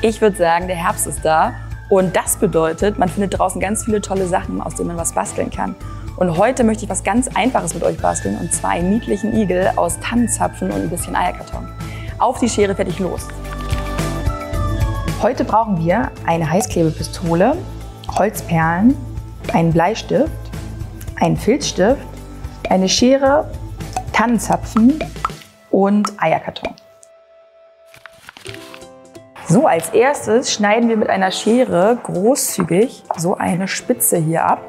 Ich würde sagen, der Herbst ist da und das bedeutet, man findet draußen ganz viele tolle Sachen, aus denen man was basteln kann. Und heute möchte ich was ganz Einfaches mit euch basteln und zwar einen niedlichen Igel aus Tannenzapfen und ein bisschen Eierkarton. Auf die Schere, fertig, los! Heute brauchen wir eine Heißklebepistole, Holzperlen, einen Bleistift, einen Filzstift, eine Schere, Tannenzapfen und Eierkarton. So, als erstes schneiden wir mit einer Schere großzügig so eine Spitze hier ab.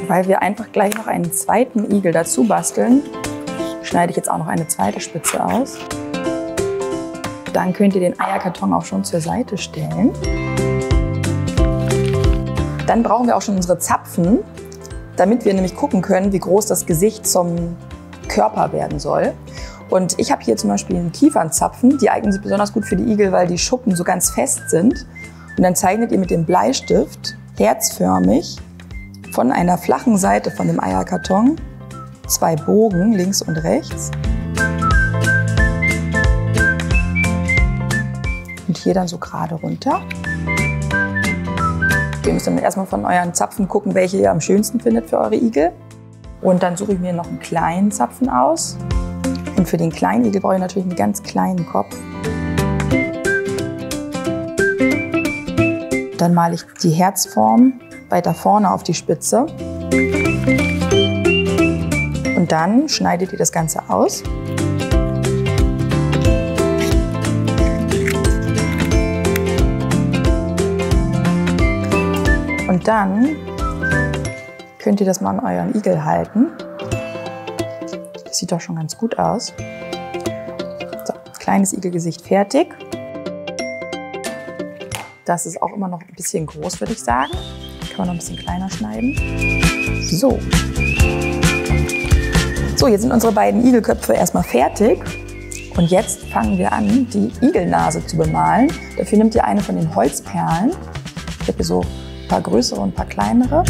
Weil wir einfach gleich noch einen zweiten Igel dazu basteln, schneide ich jetzt auch noch eine zweite Spitze aus. Dann könnt ihr den Eierkarton auch schon zur Seite stellen. Dann brauchen wir auch schon unsere Zapfen, damit wir nämlich gucken können, wie groß das Gesicht zum Körper werden soll. Und ich habe hier zum Beispiel einen Kiefernzapfen, die eignen sich besonders gut für die Igel, weil die Schuppen so ganz fest sind. Und dann zeichnet ihr mit dem Bleistift herzförmig von einer flachen Seite von dem Eierkarton 2 Bogen links und rechts. Und hier dann so gerade runter. Ihr müsst dann erstmal von euren Zapfen gucken, welche ihr am schönsten findet für eure Igel. Und dann suche ich mir noch einen kleinen Zapfen aus. Und für den kleinen Igel brauche ich natürlich einen ganz kleinen Kopf. Dann male ich die Herzform weiter vorne auf die Spitze. Und dann schneidet ihr das Ganze aus. Und dann könnt ihr das mal an euren Igel halten. Das sieht doch schon ganz gut aus. So, kleines Igelgesicht fertig. Das ist auch immer noch ein bisschen groß, würde ich sagen. Kann man noch ein bisschen kleiner schneiden. So. So, jetzt sind unsere beiden Igelköpfe erstmal fertig. Und jetzt fangen wir an, die Igelnase zu bemalen. Dafür nehmt ihr eine von den Holzperlen. Ich habe hier so ein paar größere und ein paar kleinere.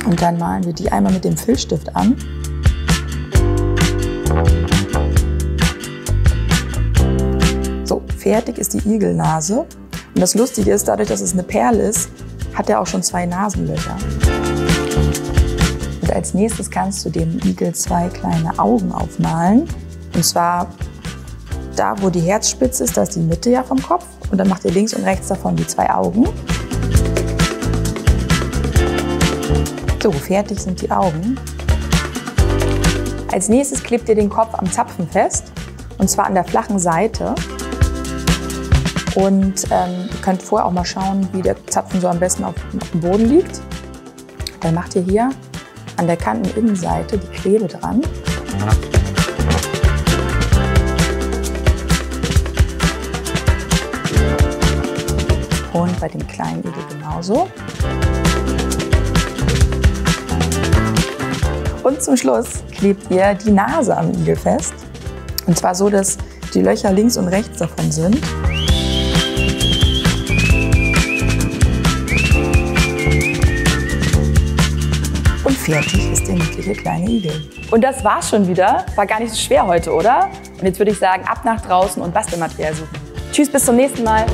Und dann malen wir die einmal mit dem Filzstift an. So, fertig ist die Igelnase. Und das Lustige ist, dadurch, dass es eine Perle ist, hat er auch schon 2 Nasenlöcher. Und als nächstes kannst du dem Igel 2 kleine Augen aufmalen. Und zwar da, wo die Herzspitze ist, da ist die Mitte ja vom Kopf. Und dann macht ihr links und rechts davon die 2 Augen. So, fertig sind die Augen. Als nächstes klebt ihr den Kopf am Zapfen fest. Und zwar an der flachen Seite. Und ihr könnt vorher auch mal schauen, wie der Zapfen so am besten auf dem Boden liegt. Dann macht ihr hier an der Kanteninnenseite die Klebe dran. Und bei dem kleinen Igel genauso. Und zum Schluss klebt ihr die Nase am Igel fest. Und zwar so, dass die Löcher links und rechts davon sind. Und fertig ist der niedliche kleine Igel. Und das war's schon wieder. War gar nicht so schwer heute, oder? Und jetzt würde ich sagen, ab nach draußen und Bastelmaterial suchen. Tschüss, bis zum nächsten Mal.